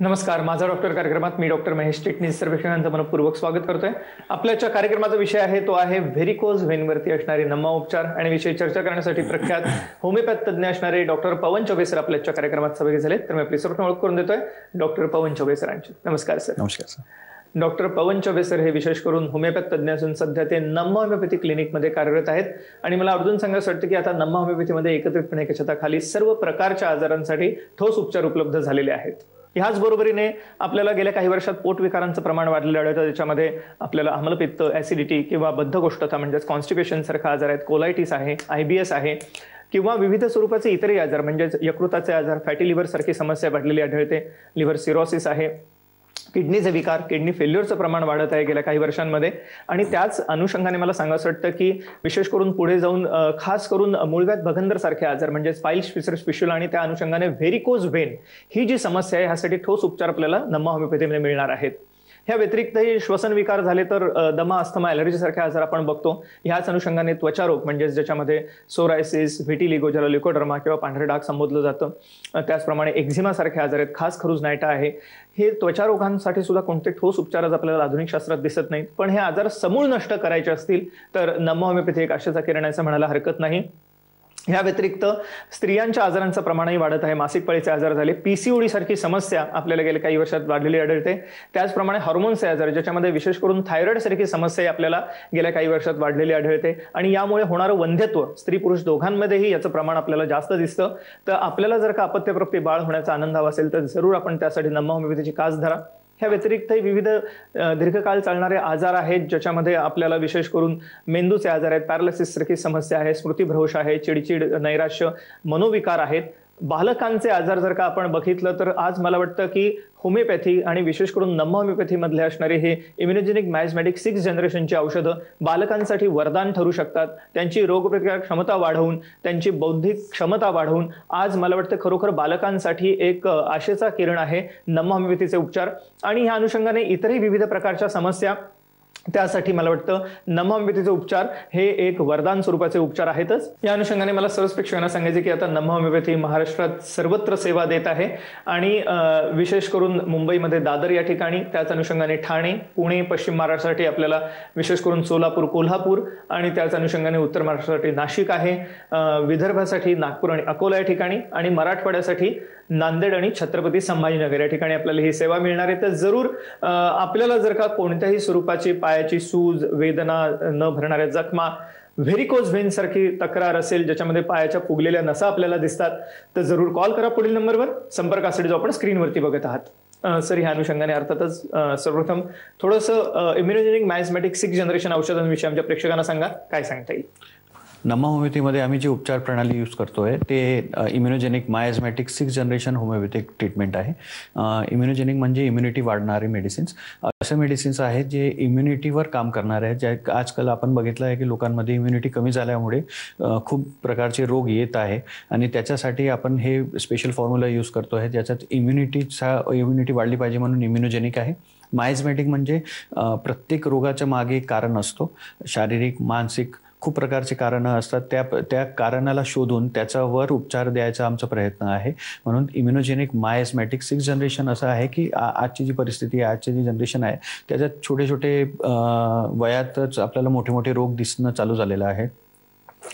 नमस्कार, माझा डॉक्टर कार्यक्रमात मी डॉक्टर महेश टिटनीस सर्वेक्षणांचं मनपूर्वक स्वागत करतोय। आपल्याच्या कार्यक्रमाचा विषय आहे तो आहे व्हेरिकोज व्हेनवरती असणारे नम्मा उपचार आणि विषयी चर्चा करण्यासाठी प्रख्यात होमिओपॅथ तज्ञ असणारे डॉक्टर पवन चौबे सर आपल्याच्या कार्यक्रमात सहभागी झाले। तर मी आपली सर्वप्रथम ओळख करून देतोय डॉक्टर पवन चौबे सरांची। नमस्कार सर। नमस्कार सर। डॉक्टर पवन चौबे सर हे विशेष करून होमिओपॅथ तज्ञ असून सध्या ते नम्मा होमिओपॅथी क्लिनिकमध्ये कार्यरत आहेत आणि मला अजून सांगायचं वाटतं की आता नम्मा होमिओपॅथीमध्ये एकत्रितपणे एका छताखाली सर्व प्रकारच्या आजारांसाठी ठोस उपचार उपलब्ध झालेले आहेत। ह्याच बरोबरीने आपल्याला गेल्या काही वर्षात पोटविकारांचं प्रमाण वाढलेलं आढळतं। त्याच्यामध्ये आपल्याला आम्लपित्त, ऍसिडिटी किंवा बद्धकोष्ठता म्हणजेच कॉन्स्टिपेशन सारखा आजार आहेत, कोलायटिस आहे, IBS आहे किंवा विविध स्वरूपाचे इतरही आजार म्हणजेच यकृताचे आजार, फॅटी लिव्हर सारखी समस्या वाढलेली आढळते, लिव्हर सिरोसिस आहे, किडनीचे विकार, किडनी फेल्युअरचं प्रमाण वाढत आहे गेल्या काही वर्षांमध्ये। आणि त्याच अनुषंगाने मला सांगायचं वाटतं की विशेष करून पुढे जाऊन खास करून मूळव्याध भगंदर सारखे आजार म्हणजे स्पाइल्स फिशर्स फिशुला आणि त्या अनुषंगाने व्हेरिकोज व्हेन ही जी समस्या आहे ह्यासाठी ठोस उपचार आपल्याला नम्मा होमिओपॅथीमध्ये मिळणार आहेत। ह्या व्यतिरिक्तही श्वसन विकार झाले तर दमा, अस्थमा, ॲलर्जी सारखे आजार आपण बघतो। ह्याच अनुषंगाने त्वचारोग म्हणजे ज्याच्यामध्ये सोरायसिस, व्हिटिलिगो ज्याला ल्युकोडर्मा किंवा पांढरे डाग संबोधलं जातं, त्याचप्रमाणे एक्झिमा सारखे आजार आहेत, खास खरुज नायटा आहे। हे त्वचारोगांसाठी सुद्धा कोणते ठोस उपचार आपल्याला आधुनिक शास्त्रात दिसत नाहीत, पण हे आजार समूळ नष्ट करायचे असतील तर नम्मा होमिओपॅथी एक आशेचा किरण आहे असं म्हणायला हरकत नाही। ह्या व्यतिरिक्त स्त्रियांच्या आजारांचं प्रमाणही वाढत आहे। मासिक पाळीचे आजार झाले, PCOD सारखी समस्या आपल्याला गेल्या काही वर्षात वाढलेली आढळते। त्याचप्रमाणे हॉर्मोन्सचे आजार ज्याच्यामध्ये विशेष करून थायरॉइड सारखी समस्या आपल्याला गेल्या काही वर्षात वाढलेली आढळते आणि यामुळे होणारं वंध्यत्व स्त्री पुरुष दोघांमध्येही याचं प्रमाण आपल्याला जास्त दिसतं। तर आपल्याला जर का अपत्यप्राप्ती बाळ होण्याचा आनंद हवा असेल तर जरूर आपण त्यासाठी नम्मा होमिओपॅथीची कास धरा। ह्या व्यतिरिक्तही विविध दीर्घकाळ चालणारे आजार आहेत ज्याच्यामध्ये आपल्याला विशेष करून मेंदूचे आजार आहेत, पॅरालिसिस सारखी समस्या आहे, स्मृतिभ्रंश आहे, चिडचिड, नैराश्य, मनोविकार आहेत। बालकांचे आजार जर का आपण बघितलं तर आज मला वाटतं की होमिओपॅथी आणि विशेष करून नम्मा होमिओपॅथी मधले असणारे हे इम्युनोजेनिक मायझमॅटिक 6 जनरेशनची औषधं बालकांसाठी वरदान ठरू शकतात। त्यांची रोगप्रतिकारक क्षमता वाढवून, त्यांची बौद्धिक क्षमता वाढवून आज मला वाटतं खरोखर बालकांसाठी एक आशेचा किरण आहे नम्मा होमिओपॅथीचे उपचार। आणि ह्या अनुषंगाने इतरही विविध प्रकारच्या समस्या त्यासाठी मला वाटतं नम्मा होमिओपॅथीचे उपचार हे एक वरदान स्वरूपाचे उपचार आहेतच। या अनुषंगाने मला सर्वच प्रेक्षकांना सांगायचे की आता नम्मा होमिओपॅथी महाराष्ट्रात सर्वत्र सेवा देत आहे आणि विशेष करून मुंबईमध्ये दादर या ठिकाणी, त्याच अनुषंगाने ठाणे, पुणे, पश्चिम महाराष्ट्रासाठी आपल्याला विशेष करून सोलापूर, कोल्हापूर आणि त्याच अनुषंगाने उत्तर महाराष्ट्रासाठी नाशिक आहे, विदर्भासाठी नागपूर आणि अकोला या ठिकाणी आणि मराठवाड्यासाठी नांदेड आणि छत्रपती संभाजीनगर या ठिकाणी आपल्याला ही सेवा मिळणार आहे। तर जरूर आपल्याला जर का कोणत्याही स्वरूपाची पायाची सूज, वेदना, न भरणाऱ्या जखमा, व्हेरिकोज व्हेन सारखी तक्रार असेल ज्याच्यामध्ये पायाच्या फुगलेल्या नसा आपल्याला दिसतात तर जरूर कॉल करा पुढील नंबरवर। संपर्कासाठी जो आपण स्क्रीनवरती बघत आहात। सर, ह्या अनुषंगाने अर्थातच सर्वप्रथम थोडंसं इम्युनोजेनिक मायझमॅटिक 6 जनरेशन औषधांविषयी आमच्या प्रेक्षकांना सांगा, काय सांगता येईल? नम्मा होमिओपॅथीमध्ये आम्ही जी उपचार प्रणाली यूज करतोय ते इम्युनोजेनिक मायझमॅटिक 6 जनरेशन होमिओपॅथिक ट्रीटमेंट आहे। इम्युनोजेनिक म्हणजे इम्युनिटी वाढणारे मेडिसिन्स, असे मेडिसिन्स आहेत जे इम्युनिटीवर काम करणारे आहेत। जे आजकाल आपण बघितलं आहे की लोकांमध्ये इम्युनिटी कमी झाल्यामुळे खूप प्रकारचे रोग येत आहे आणि त्याच्यासाठी आपण हे स्पेशल फॉर्म्युला यूज करतो आहे ज्याच्यात इम्युनिटी वाढली पाहिजे म्हणून इम्युनोजेनिक आहे। मायझमॅटिक म्हणजे प्रत्येक रोगाच्या मागे कारण असतो, शारीरिक, मानसिक खूप प्रकारचे कारणं असतात, त्या कारणाला शोधून त्याच्यावर उपचार द्यायचा आमचा प्रयत्न आहे। म्हणून इम्युनोजेनिक मायझमॅटिक 6 जनरेशन असं आहे की आजची जी परिस्थिती आहे, आजची जी जनरेशन आहे त्याच्यात छोटे छोटे वयातच आपल्याला मोठे मोठे रोग दिसणं चालू झालेलं आहे।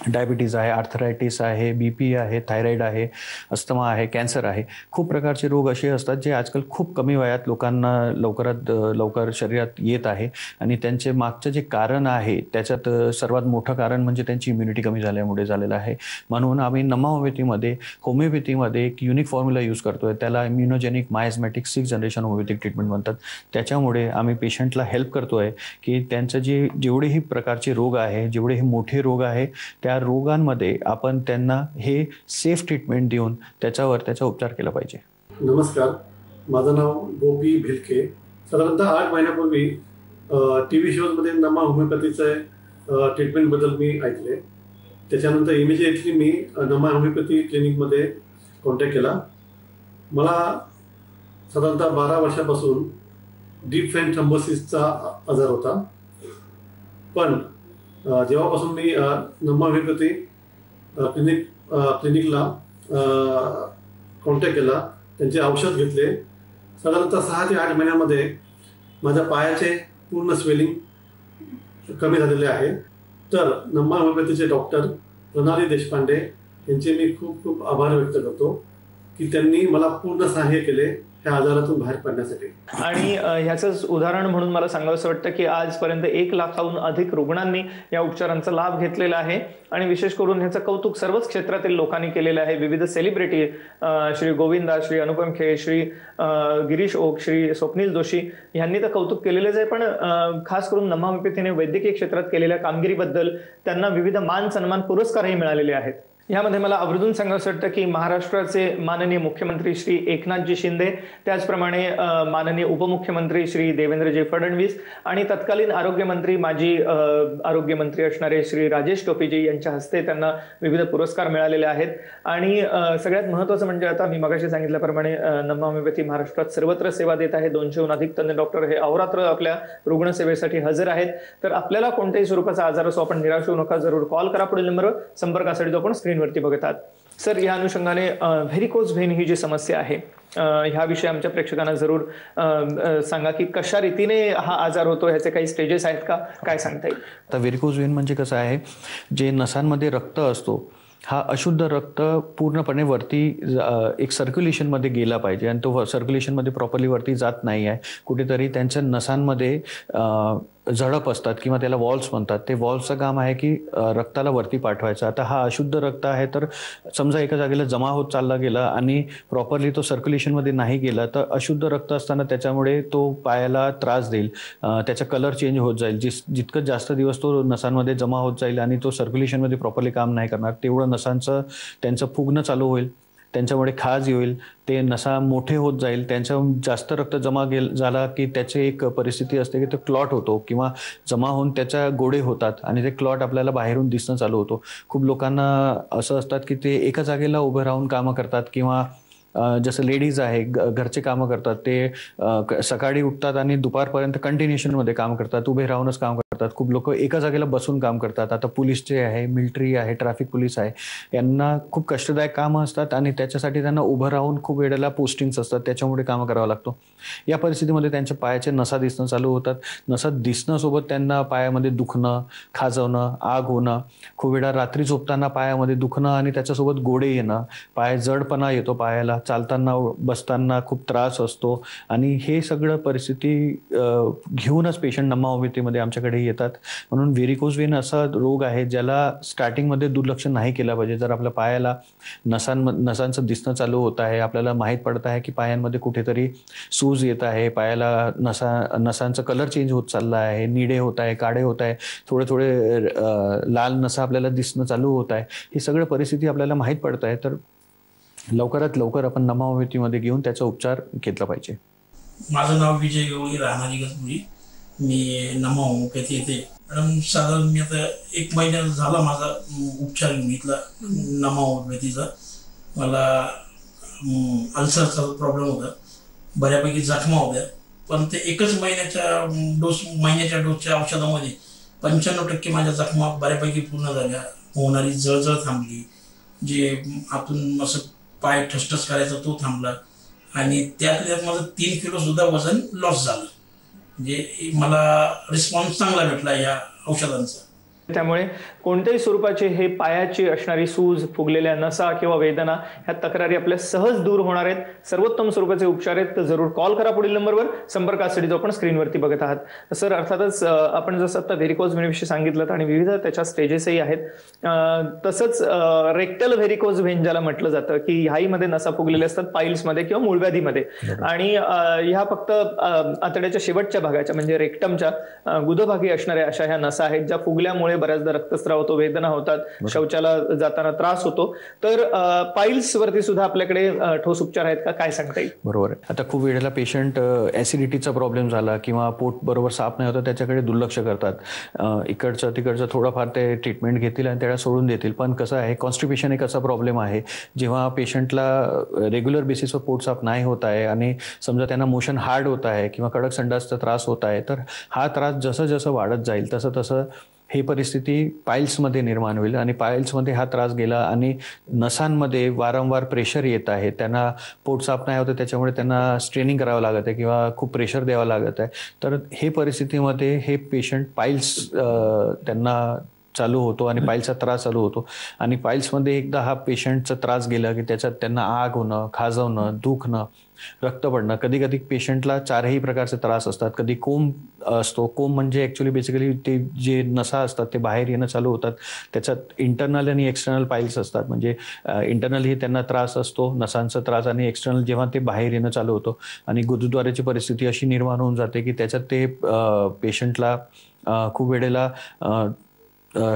डायबिटीज आहे, आर्थरायटिस आहे, BP आहे, थायरॉइड आहे, अस्थमा आहे, कॅन्सर आहे। खूप प्रकारचे रोग असे असतात जे आजकाल खूप कमी वयात लोकांना लवकरात लवकर शरीरात येत आहे आणि त्यांचे मागचं जे कारण आहे त्याच्यात सर्वात मोठं कारण म्हणजे त्यांची इम्युनिटी कमी झाल्यामुळे झालेलं आहे। म्हणून आम्ही नम्मा होमिओपॅथीमध्ये एक युनिक फॉर्म्युला यूज करतोय, त्याला इम्युनोजेनिक मायझमॅटिक 6 जनरेशन होमिओपॅथिक ट्रीटमेंट म्हणतात। त्याच्यामुळे आम्ही पेशंटला हेल्प करतोय की त्यांचं जेवढेही प्रकारचे रोग आहे, जेवढे मोठे रोग आहे त्या रोगांमध्ये आपण त्यांना हे सेफ ट्रीटमेंट देऊन त्याच्यावर त्याचा उपचार केला पाहिजे। नमस्कार, माझं नाव गोपी भिलके। साधारणतः 8 महिन्यापूर्वी TV शोजमध्ये नम्मा होमिओपॅथीचे ट्रीटमेंटबद्दल मी ऐकले। त्याच्यानंतर इमिजिएटली मी नम्मा होमिओपॅथी क्लिनिकमध्ये कॉन्टॅक्ट केला। मला साधारणतः 12 वर्षापासून डीप वेन थ्रोम्बोसिसचा आजार होता, पण जेव्हापासून मी नम्मा होमिओपॅथी क्लिनिकला कॉन्टॅक्ट केला, त्यांचे औषध घेतले साधारणतः 6 ते 8 महिन्यामध्ये माझ्या पायाचे पूर्ण स्वेलिंग कमी झालेले आहे. तर नम्मा होमिओपॅथीचे डॉक्टर प्रणाली देशपांडे यांचे मी खूप खूप आभार व्यक्त करतो की त्यांनी मला पूर्ण सहाय्य केले ह्या आजारातून बाहेर पडण्यासाठी. आणि ह्याचंच उदाहरण म्हणून मला सांगावंसं वाटतं की आजपर्यंत 1 लाखाहून अधिक रुग्णांनी या उपचारांचा लाभ घेतलेला आहे. आणि विशेष करून ह्याचं कौतुक सर्वच क्षेत्रातील लोकांनी केलेलं आहे. विविध सेलिब्रिटी, श्री गोविंदा, श्री अनुपम खेर, श्री गिरीश ओक, श्री स्वप्नील जोशी यांनी तर कौतुक केलेलेच आहे. पण खास करून नम्मा होमिओपॅथीने वैद्यकीय क्षेत्रात केलेल्या कामगिरीबद्दल त्यांना विविध मान सन्मान पुरस्कारही मिळालेले आहेत. यामध्ये मला आवर्जून सांगावंसं वाटतं की महाराष्ट्राचे माननीय मुख्यमंत्री श्री एकनाथजी शिंदे, त्याचप्रमाणे माननीय उपमुख्यमंत्री श्री देवेंद्रजी फडणवीस आणि तत्कालीन आरोग्यमंत्री, माजी आरोग्यमंत्री असणारे श्री राजेश टोपेजी यांच्या हस्ते त्यांना विविध पुरस्कार मिळालेले आहेत. आणि सगळ्यात महत्त्वाचं म्हणजे आता मी मगाशी सांगितल्याप्रमाणे नम्मा होमिओपॅथी महाराष्ट्रात सर्वत्र सेवा देत आहे. 200हून अधिक तज्ञ डॉक्टर हे अहोरात्र आपल्या रुग्णसेवेसाठी हजर आहेत. तर आपल्याला कोणत्याही स्वरूपाचा आजार असो, आपण निराश होऊ नका, जरूर कॉल करा. पुढील नंबरवर संपर्कासाठी जो आपण स्क्रीनवरती बघतात. सर, या अनुषंगाने व्हेरिकोज व्हेन ही जी समस्या आहे ह्याविषयी आमच्या प्रेक्षकांना जरूर सांगा की कशा रीतीने हा आजार होतो, ह्याचे काही स्टेजेस आहेत का, काय सांगता येईल? आता व्हेरिकोज व्हेन म्हणजे कसं आहे, जे नसांमध्ये रक्त असतो हा अशुद्ध रक्त पूर्णपणे वरती एक सर्क्युलेशनमध्ये गेला पाहिजे आणि तो सर्क्युलेशनमध्ये प्रॉपरली वरती जात नाही आहे. कुठेतरी त्यांच्या नसांमध्ये झडप असतात किंवा त्याला वॉल्स म्हणतात. ते वॉल्सचं काम आहे की रक्ताला वरती पाठवायचं. आता हा अशुद्ध रक्त आहे, तर समजा एका जागेला जमा होत चालला गेला आणि प्रॉपरली तो सर्क्युलेशनमध्ये नाही गेला तर अशुद्ध रक्त असताना त्याच्यामुळे तो पायाला त्रास देईल, त्याचा कलर चेंज होत जाईल. जितकं जास्त दिवस तो नसांमध्ये जमा होत जाईल आणि तो सर्क्युलेशनमध्ये प्रॉपरली काम नाही करणार तेवढं नसांचं त्यांचं फुगणं चालू होईल, त्यांच्यामुळे खाज येईल, ते नसा मोठे होत जाईल, त्यांचं जास्त रक्त जमा झाला की त्याची एक परिस्थिती असते की तो क्लॉट होतो किंवा जमा होऊन त्याच्या गोळे होतात आणि ते क्लॉट आपल्याला बाहेरून दिसणं चालू होतो. खूप लोकांना असं असतात की ते एका जागेला उभं राहून कामं करतात किंवा जसं लेडीज आहे घरचे कामं करतात, ते सकाळी उठतात आणि दुपारपर्यंत कंटिन्युएशनमध्ये काम करतात, उभे राहूनच काम करतात. खूप लोक एका जागेला बसून काम करतात. आता पोलीस जे आहे, मिलिटरी आहे, ट्रॅफिक पोलीस आहे, यांना खूप कष्टदायक कामं असतात आणि त्याच्यासाठी त्यांना उभं राहून खूप वेळेला पोस्टिंग्स असतात, त्याच्यामुळे कामं करावं लागतो. या परिस्थितीमध्ये त्यांच्या पायाचे नसा दिसणं चालू होतात. नसा दिसण्यासोबत त्यांना पायामध्ये दुखणं, खाजवणं, आग होणं, खूप वेळा रात्री झोपताना पायामध्ये दुखणं आणि त्याच्यासोबत गोळे येणं, पाय जडपणा येतो, पायाला चालताना बसताना खूप त्रास असतो. आणि हे सगळं परिस्थिती घेऊनच पेशंट नम्मा होमिओपॅथीमध्ये आमच्याकडे येतात. म्हणून व्हेरिकोज व्हेन असा रोग आहे ज्याला स्टार्टिंगमध्ये दुर्लक्ष नाही केलं पाहिजे. जर आपल्या पायाला नसांचं दिसणं चालू होत आहे, आपल्याला माहीत पडत आहे की पायांमध्ये कुठेतरी सूज येत आहे, पायाला नसांचं कलर चेंज होत चालला आहे, निळे होत आहे, काळे होत आहे, थोडे थोडे लाल नसा आपल्याला दिसणं चालू होत आहे, ही सगळं परिस्थिती आपल्याला माहीत पडत आहे, तर लवकरात लवकर आपण नम्मा होमिओपॅथीमध्ये घेऊन त्याचा उपचार घेतला पाहिजे. माझं नाव विजय गवळी, राहणार इगतपुरी. मी नम्मा होमिओपॅथी येते. मॅडम, साधारण मी आता 1 महिना झाला माझा उपचार घेतला नम्मा होमिओपॅथीचा. मला अल्सरचा प्रॉब्लेम होता, बऱ्यापैकी जखमा होत्या, पण ते 1 महिन्याच्या डोसच्या औषधामध्ये 95% माझ्या जखमा बऱ्यापैकी पूर्ण झाल्या. होणारी जळजळ थांबली, जे आतून असं पाय ठसठस करायचा तो थांबला आणि त्यात माझं 3 किलो सुद्धा वजन लॉस झालं. म्हणजे मला रिस्पॉन्स चांगला भेटला या औषधांचा. त्यामुळे कोणत्याही स्वरूपाची हे पायाची असणारी सूज, फुगलेल्या नसा किंवा वेदना ह्या तक्रारी आपल्या सहज दूर होणार आहेत. सर्वोत्तम स्वरूपाचे उपचार आहेत, तर जरूर कॉल करा पुढील नंबरवर संपर्कासाठी जो आपण स्क्रीनवरती बघत आहात. सर, अर्थातच आपण जसं आता व्हेरिकोज व्हेनविषयी सांगितलं आणि विविध त्याच्या स्टेजेसही आहेत, तसंच रेक्टल व्हेरिकोज व्हेन ज्याला म्हटलं जातं की ह्याहीमध्ये नसा फुगलेल्या असतात, पाईल्समध्ये किंवा मूळव्याधीमध्ये. आणि ह्या फक्त आतड्याच्या शेवटच्या भागाच्या म्हणजे रेक्टमच्या गुदभागी असणाऱ्या अशा ह्या नसा आहेत ज्या फुगल्यामुळे बऱ्याचदा रक्तस्राव होतो, वेदना होतात, शौचाला जाताना त्रास होतो. तर पाईल्स वरती सुद्धा आपल्याकडे ठोस उपचार आहेत का, काय सांगता येईल? बरोबर आहे. आता खूप वेळेला पेशंट ऍसिडिटीचा प्रॉब्लेम झाला किंवा पोट बरोबर साफ नाही होतं त्याच्याकडे दुर्लक्ष करतात. इकडचं तिकडचं थोडंफार ते ट्रीटमेंट घेतील आणि त्याला सोडून देतील. पण कसं आहे, कॉन्स्टिपेशन एक असा प्रॉब्लेम आहे जेव्हा पेशंटला रेग्युलर बेसिसवर पोट साफ नाही होत आहे आणि समजा त्यांना मोशन हार्ड होत आहे किंवा कडक संडासचा त्रास होत आहे, तर हा त्रास जसं जसं वाढत जाईल तसं तसं ही परिस्थिती पाईल्समध्ये निर्माण होईल आणि पाईल्समध्ये हा त्रास गेला आणि नसांमध्ये वारंवार प्रेशर येत आहे, त्यांना पोट साफ नाही होतं, त्याच्यामुळे त्यांना स्ट्रेनिंग करावं लागत आहे किंवा खूप प्रेशर द्यावं लागत आहे. तर हे परिस्थितीमध्ये हे पेशंट पाईल्स त्यांना चालू होतो आणि पाईल्सचा त्रास चालू होतो. आणि पाईल्समध्ये एकदा हा पेशंटचा त्रास गेला की त्याच्यात त्यांना आग होणं, खाजवणं, दुखणं, रक्त पडणं, कधी कधी पेशंटला 4ही प्रकारचे त्रास असतात. कधी कोंब असतो, कोंब म्हणजे ॲक्च्युली बेसिकली ते जे नसा असतात ते बाहेर येणं चालू होतात. त्याच्यात इंटरनल आणि एक्सटर्नल पाईल्स असतात. म्हणजे इंटरनल ही त्यांना त्रास असतो, नसांचा त्रास, आणि एक्सटर्नल जेव्हा ते बाहेर येणं चालू होतं आणि गुरुद्वाराची परिस्थिती अशी निर्माण होऊन जाते की त्याच्यात ते पेशंटला खूप वेळेला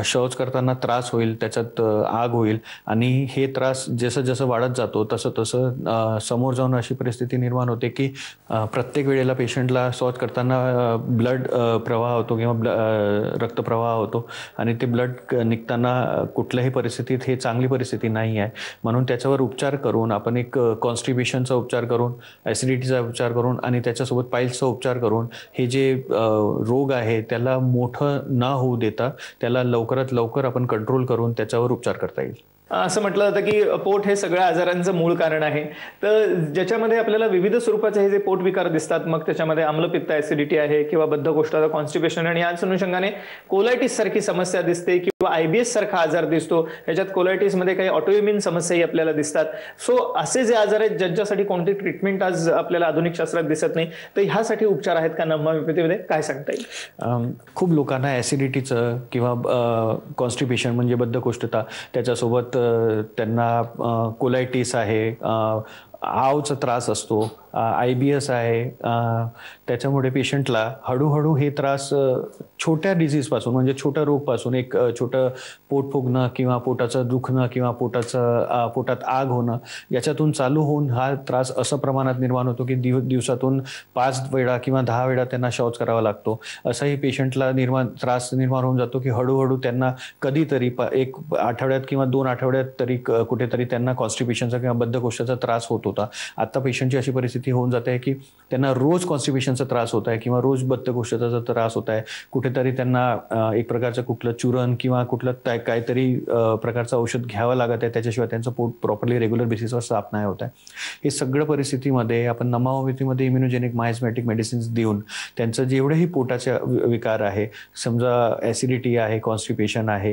शौच करताना त्रास होईल, त्याच्यात आग होईल आणि हे त्रास जसं जसं वाढत जातो तसं तसं समोर जाऊन अशी परिस्थिती निर्माण होते की प्रत्येक वेळेला पेशंटला शौच करताना ब्लड प्रवाह होतो किंवा रक्तप्रवाह होतो आणि ते ब्लड निघताना कुठल्याही परिस्थितीत हे चांगली परिस्थिती नाही आहे. म्हणून त्याच्यावर उपचार करून आपण एक कॉन्स्टिपेशनचा उपचार करून, ॲसिडिटीचा उपचार करून आणि त्याच्यासोबत पाईल्सचा उपचार करून हे जे रोग आहे त्याला मोठं न होऊ देता त्याला लवकरात लवकर आपण कंट्रोल करून त्याच्यावर उपचार करता येईल. असं म्हटलं जातं की पोट हे सगळ्या आजारांचं मूळ कारण आहे. तर ज्याच्यामध्ये आपल्याला विविध स्वरूपाचे हे जे पोटविकार दिसतात, मग त्याच्यामध्ये आम्लपित्त, ॲसिडिटी आहे किंवा बद्धकोष्ठाचा कॉन्स्टिपेशन, आणि याच अनुषंगाने कोलायटिस सारखी समस्या दिसते किंवा IBS सारखा आजार दिसतो. याच्यात कोलायटिसमध्ये काही ऑटोइम्युन समस्याही आपल्याला दिसतात. सो असे जे आजार आहेत ज्यांच्यासाठी कोणती ट्रीटमेंट आज आपल्याला आधुनिक शास्त्रात दिसत नाही, तर ह्यासाठी उपचार आहेत का नम्मा होमिओपॅथीमध्ये, काय सांगता येईल? खूप लोकांना ॲसिडिटीचं किंवा कॉन्स्टिपेशन म्हणजे बद्धकोष्ठता, त्याच्यासोबत त्यांना कोलायटिस आहे, आवचा त्रास असतो, IBS आहे. त्याच्यामुळे पेशंटला हळूहळू हे त्रास छोट्या डिझीजपासून म्हणजे छोट्या रोगपासून, एक छोटं पोट फुगणं किंवा पोटाचं दुखणं किंवा पोटात आग होणं, याच्यातून चालू होऊन हा त्रास असं प्रमाणात निर्माण होतो की दिवसातून 5 वेळा किंवा 10 वेळा त्यांना शौच करावा लागतो. असाही पेशंटला त्रास निर्माण होऊन जातो की हळूहळू त्यांना कधीतरी एक आठवड्यात किंवा 2 आठवड्यात तरी कुठेतरी त्यांना कॉन्स्टिपेशनचा किंवा बद्धकोष्ठाचा त्रास होत होता. आता पेशंटची अशी परिस्थिती होऊन जाते आहे की त्यांना रोज कॉन्स्टिपेशनचा त्रास होत आहे किंवा रोज बद्धकोष्ठाचा त्रास होत आहे. कुठेतरी त्यांना एक प्रकारचं कुठलं चूरण किंवा कुठलं काहीतरी प्रकारचं औषध घ्यावं लागत आहे, त्याच्याशिवाय त्यांचं पोट प्रॉपरली रेग्युलर बेसिसवर साफ नाही होत आहे. हे सगळं परिस्थितीमध्ये आपण नम्मा होमिओपॅथीमध्ये इम्युनोजेनिक मायझमॅटिक मेडिसिन्स देऊन त्यांचं जेवढेही पोटाचे विकार आहे, समजा ॲसिडिटी आहे, कॉन्स्टिपेशन आहे,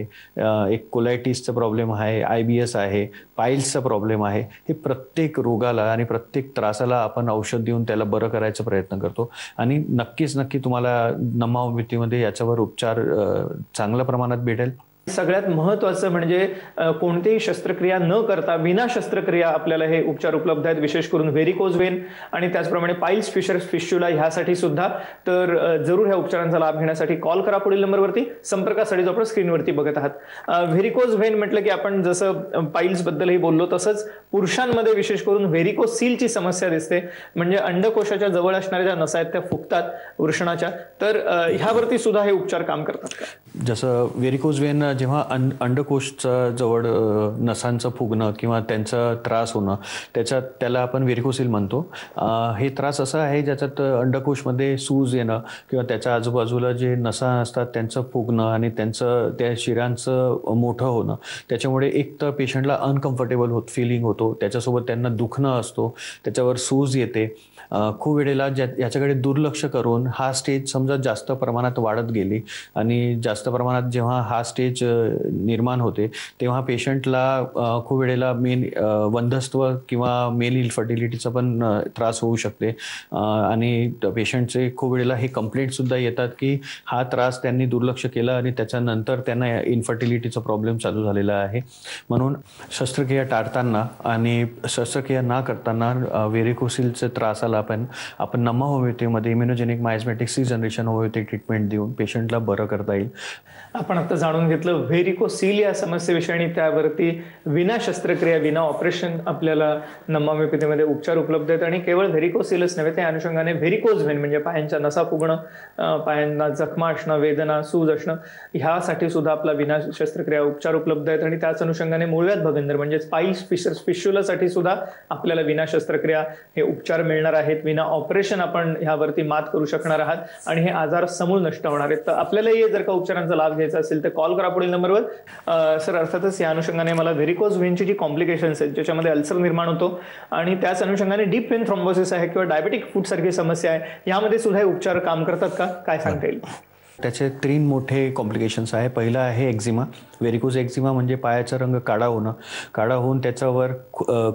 एक कोलायटिसचा प्रॉब्लेम आहे, IBS आहे, पाईल्सचा प्रॉब्लेम आहे, हे प्रत्येक रोगाला आणि प्रत्येक त्रासाला आपण औषध देऊन त्याला बरं करायचा प्रयत्न करतो. आणि नक्की तुम्हाला नम्मा होमिओपॅथीमध्ये याच्यावर उपचार चांगल्या प्रमाणात भेटेल. सगळ्यात महत्त्वाचं म्हणजे कोणतीही शस्त्रक्रिया न करता विना शस्त्रक्रिया आपल्याला हे उपचार उपलब्ध आहेत, विशेष करून व्हेरिकोज वेन आणि त्याचप्रमाणे पाईल्स फिशर्स ह्यासाठी सुद्धा. तर जरूर ह्या उपचारांचा लाभ घेण्यासाठी कॉल करा पुढील नंबरवरती, संपर्कासाठी जो आपण स्क्रीनवरती बघत आहात. व्हेरिकोज वेन म्हटलं की आपण जसं पाईल्स बद्दलही बोललो तसंच पुरुषांमध्ये विशेष करून व्हेरिकोज सीलची समस्या दिसते. म्हणजे अंडकोशाच्या जवळ असणाऱ्या ज्या नसा आहेत त्या फुगतात वृषणाच्या, तर ह्यावरती सुद्धा हे उपचार काम करतात का? जसं व्हेरिकोज वेन जेव्हा अंडकोशच्या जवळ नसांचं फुगणं किंवा त्यांचा त्रास होणं, त्याला आपण व्हेरिकोसील म्हणतो. हे त्रास असा आहे ज्याच्यात अंडकोशमध्ये सूज येणं किंवा त्याच्या आजूबाजूला जे नसा असतात त्यांचं फुगणं आणि त्या शिरांचं मोठं होणं, त्याच्यामुळे एक तर पेशंटला अनकम्फर्टेबल फिलिंग होतो, त्याच्यासोबत त्यांना दुखणं असतो, त्याच्यावर सूज येते. खूप वेळेला याच्याकडे दुर्लक्ष करून हा स्टेज समजा जास्त प्रमाणात वाढत गेली आणि जास्त प्रमाणात जेव्हा हा स्टेज निर्माण होते तेव्हा पेशंटला खूप वेळेला वंध्यत्व किंवा मेल इनफर्टिलिटीचा पण त्रास होऊ शकते. आणि पेशंटचे खूप वेळेला हे कंप्लेंटसुद्धा येतात की हा त्रास त्यांनी दुर्लक्ष केलं आणि त्याच्यानंतर त्यांना इन्फर्टिलिटीचा प्रॉब्लेम चालू झालेला आहे. म्हणून शस्त्रक्रिया टाळताना आणि शस्त्रक्रिया न करताना व्हेरिकोसीलचे त्रासाला आपण नम्मा होमिओपॅथीमध्ये immunogenic miasmatic 6th generation homeopathic treatment देऊन पेशंटला बरं करता येईल. आपण आता जाणून घेतलं व्हेरिकोसील या समस्येविषयी आणि त्यावरती विना शस्त्रक्रिया विना ऑपरेशन आपल्याला नम्मा होमिओपॅथीमध्ये उपचार उपलब्ध आहेत. आणि केवळ व्हेरिकोसीलच नव्हे, त्या अनुषंगाने व्हेरिकोज व्हेन म्हणजे पायांच्या नसा फुगणं, पायांना जखमा असणं, वेदना, सूज असणं, ह्यासाठी सुद्धा आपला विना शस्त्रक्रिया उपचार उपलब्ध आहेत. आणि त्याच अनुषंगाने मूळव्याध भगंदर म्हणजेच पाईल्स फिशुलासाठी सुद्धा आपल्याला विना शस्त्रक्रिया हे उपचार मिळणार आहेत. विना ऑपरेशन आपण ह्यावरती मात करू शकणार आहात आणि हे आजार समूळ नष्ट होणार आहेत. तर आपल्यालाही जर का उपचार उपचारांचा लाभ घ्यायचा असेल तर कॉल करा पुढील नंबरवर. सर, अर्थातच या अनुषंगाने मला व्हेरिकोज व्हेनची जी कॉम्प्लिकेशन्स आहेत ज्याच्यामध्ये अल्सर निर्माण होतो आणि त्याच अनुषंगाने डीप वेन थ्रोम्बोसिस आहे किंवा डायबेटिक फूट सारखी समस्या आहे, यामध्ये सुद्धा हे उपचार काम करतात का, काय सांगता येईल? त्याचे 3 मोठे कॉम्प्लिकेशन्स आहे. पहिला आहे एक्झिमा. व्हेरिकोज एक्झिमा म्हणजे पायाचा रंग काळा होऊन त्याच्यावर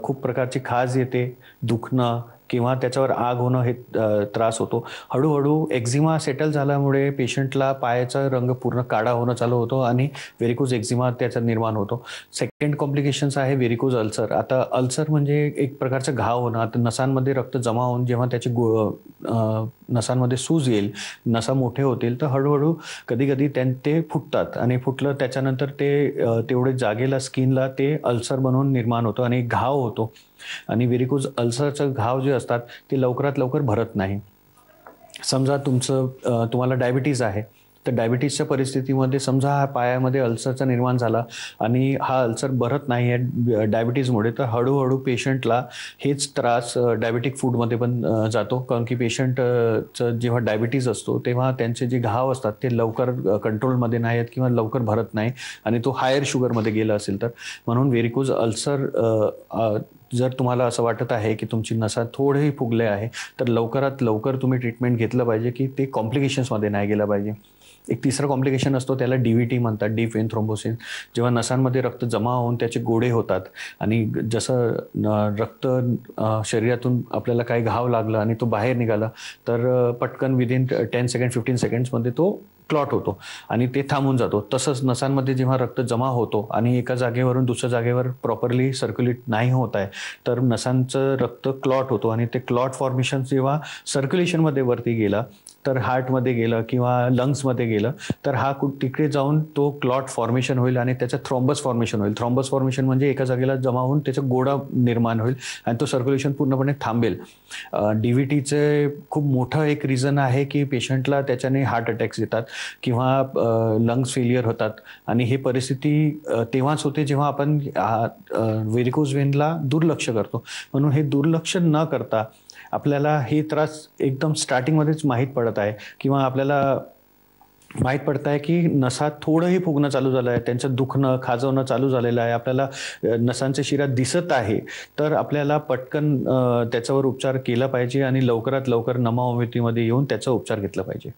खूप प्रकारची खाज येते, दुखणं किंवा त्याच्यावर आग होणं हे त्रास होतो. हळूहळू एक्झिमा सेटल झाल्यामुळे पेशंटला पायाचा रंग पूर्ण काळा होणं चालू होतो आणि व्हेरिकोज एक्झिमा त्याचा निर्माण होतो. सेकंड कॉम्प्लिकेशन्स आहे व्हेरिकोज अल्सर. आता अल्सर म्हणजे एक प्रकारचा घाव होणं. आता नसांमध्ये रक्त जमा होऊन जेव्हा त्याची नसांमध्ये सूज येईल, नसा मोठे होतील, तर हळूहळू कधी कधी ते फुटतात आणि फुटलं त्याच्यानंतर ते तेवढे जागेला स्किनला ते अल्सर बनवून निर्माण होतं आणि घाव होतो. आणि व्हेरिकोज अल्सरचं घाव जे असतात ते लवकरात लवकर भरत नाही. समजा तुम्हाला डायबिटीज आहे, तर डायबिटीजच्या परिस्थितीमध्ये समजा हा पायामध्ये अल्सरचा निर्माण झाला आणि हा अल्सर भरत नाही आहे डायबिटीजमुळे, तर हळूहळू पेशंटला हेच त्रास डायबिटिक फूडमध्ये पण जातो. कारण की पेशंटचं जेव्हा डायबिटीज असतो तेव्हा त्यांचे जे घाव असतात ते लवकर कंट्रोलमध्ये नाही आहेत किंवा लवकर भरत नाही आणि तो हायर शुगरमध्ये गेला असेल तर. म्हणून व्हेरिकोज अल्सर जर तुम्हाला असं वाटत आहे की तुमची नसा थोडेही फुगले आहे, तर लवकरात लवकर तुम्ही ट्रीटमेंट घेतलं पाहिजे की ते कॉम्प्लिकेशन्समध्ये नाही गेलं पाहिजे. एक तिसरा कॉम्प्लिकेशन असतो, त्याला DVT म्हणतात, डीप वेन थ्रोम्बोसिस. जेव्हा नसांमध्ये रक्त जमा होऊन त्याचे गोळे होतात आणि जसं रक्त शरीरातून आपल्याला काही घाव लागला आणि तो बाहेर निघाला तर पटकन विदिन 10 सेकंड 15 सेकंड्समध्ये तो क्लॉट होतो आणि ते थांबून जातो. तसंच नसांमध्ये जेव्हा रक्त जमा होतो आणि एका जागेवरून दुसऱ्या जागेवर प्रॉपरली सर्क्युलेट नाही होत आहे, तर नसांचं रक्त क्लॉट होतो आणि ते क्लॉट फॉर्मेशन जेव्हा सर्क्युलेशनमध्ये वरती गेला, तर हार्टमध्ये गेलं किंवा लंग्समध्ये गेलं, तर हा तिकडे जाऊन तो क्लॉट फॉर्मेशन होईल आणि त्याचं थ्रॉम्बस फॉर्मेशन होईल. थ्रॉम्बस फॉर्मेशन म्हणजे एका जागेला जमा होऊन त्याचा गोळा निर्माण होईल आणि तो सर्क्युलेशन पूर्णपणे थांबेल. DVTचे खूप मोठं एक रिझन आहे की पेशंटला त्याच्याने हार्ट अटॅक्स येतात किंवा लंग्स फेलियर होतात आणि ही परिस्थिती तेव्हाच होते जेव्हा आपण व्हेरिकोज वेनला दुर्लक्ष करतो. म्हणून हे दुर्लक्ष न करता आपल्याला हे त्रास एकदम स्टार्टिंगमध्येच माहीत पडत आहे किंवा आपल्याला माहीत पडत आहे की नसा थोडंही फुगणं चालू झालं आहे, त्यांचं दुखणं खाजवणं चालू झालेलं आहे, आपल्याला नसांच्या शिरा दिसत आहे, तर आपल्याला पटकन त्याच्यावर उपचार केला पाहिजे आणि लवकरात लवकर नमा होमिओपॅथीमध्ये येऊन त्याचा उपचार घेतला पाहिजे.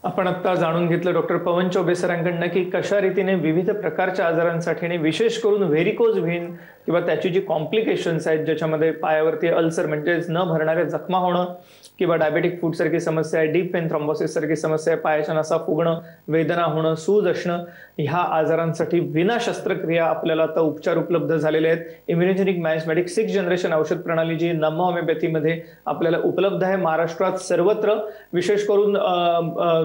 आपण आता जाणून घेतलं डॉक्टर पवन चौबे सरांकडनं की कशा रीतीने विविध प्रकारच्या आजारांसाठी आणि विशेष करून व्हेरिकोज व्हेन किंवा त्याची जी कॉम्प्लिकेशन्स आहेत ज्याच्यामध्ये पायावरती अल्सर म्हणजेच न भरणारे जखमा होणं किंवा डायबेटिक फूट सारखी समस्या आहे, डीप वेन थ्रोम्बोसिस सारखी समस्या आहे, पायाच्या नसा फुगणं, वेदना होणं, सूज असणं, ह्या आजारांसाठी विना शस्त्रक्रिया आपल्याला आता उपचार उपलब्ध झालेले आहेत. इम्युनोजेनिक मायस्मॅटिक 6 जनरेशन औषध प्रणाली जी नमा होमिओपॅथीमध्ये आपल्याला उपलब्ध आहे महाराष्ट्रात सर्वत्र. विशेष करून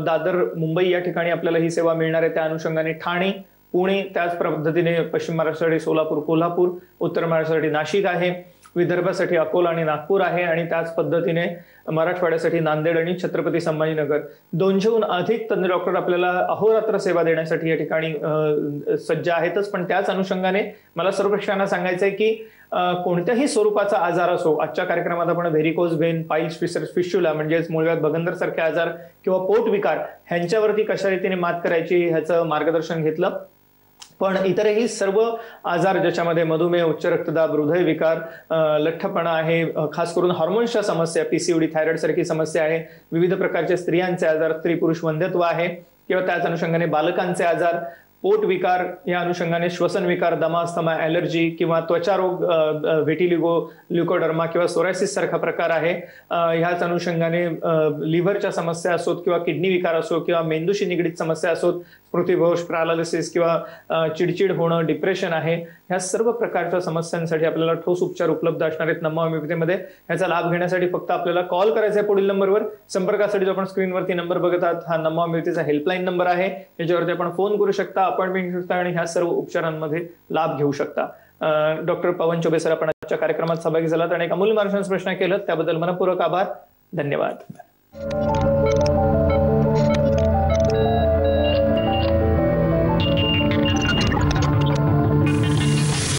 दादर, मुंबई या ठिकाणी आपल्याला ही सेवा मिळणार आहे. त्या अनुषंगाने ठाणे, पुणे, त्याच पद्धतीने पश्चिम महाराष्ट्रासाठी सोलापूर, कोल्हापूर, उत्तर महाराष्ट्रासाठी नाशिक आहे, विदर्भासाठी अकोला आणि नागपूर आहे आणि त्याच पद्धतीने मराठवाड्यासाठी नांदेड आणि छत्रपती संभाजीनगर. 200हून अधिक तज्ञ डॉक्टर आपल्याला अहोरात्र सेवा देण्यासाठी या ठिकाणी सज्ज आहेतच. पण त्याच अनुषंगाने मला सर्व प्रेक्षकांना सांगायचं आहे की कोणत्याही स्वरूपाचा आजार असो, आजच्या कार्यक्रमात आपण व्हेरिकोज व्हेन, पाईल्स फिस्टुला म्हणजेच मूळव्याध भगंदर सारखे आजार किंवा पोटविकार ह्यांच्यावरती कशा रीतीने मात करायची ह्याचं मार्गदर्शन घेतलं. पण इतरही सर्व आजार ज्याच्यामध्ये मधुमेह, उच्च रक्तदाब, हृदयविकार, लठ्ठपणा आहे, खास करून हॉर्मोन्सच्या समस्या, PCOD, थायरॉइड सारखी समस्या आहे, विविध प्रकारचे स्त्रियांचे आजार, स्त्री पुरुष वंध्यत्व आहे किंवा त्याच अनुषंगाने बालकांचे आजार, पोट विकार या अनुषंगाने श्वसन विकार, दमा, अस्थमा, ॲलर्जी किंवा त्वचा रोग, व्हिटिलिगो, ल्युकोडर्मा किंवा सोरायसिस सारखा प्रकार आहे. ह्याच अनुषंगाने लिव्हरच्या समस्या असोत किंवा किडनी विकार असो किंवा मेंदूशी निगडीत समस्या असोत, स्मृतिभ्रंश, पॅरालिसिस किंवा चिडचिड होणं, डिप्रेशन आहे, ह्या सर्व प्रकारच्या समस्यांसाठी आपल्याला ठोस उपचार उपलब्ध असणार आहेत नमा होमिओपॅथीमध्ये. ह्याचा लाभ घेण्यासाठी फक्त आपल्याला कॉल करायचा आहे पुढील नंबरवर. संपर्कासाठी जो आपण स्क्रीनवरती नंबर बघत आहात हा नमा होमिओपॅथीचा हेल्पलाईन नंबर आहे. याच्यावरती आपण फोन करू शकता, अपॉइंटमेंट घेऊ शकता आणि ह्या सर्व उपचारांमध्ये लाभ घेऊ शकता. डॉक्टर पवन चौबे सर, आपण आजच्या कार्यक्रमात सहभागी झालात आणि एक अमूल्य मार्गदर्शन प्रश्न केलं त्याबद्दल मनपूर्वक आभार. धन्यवाद.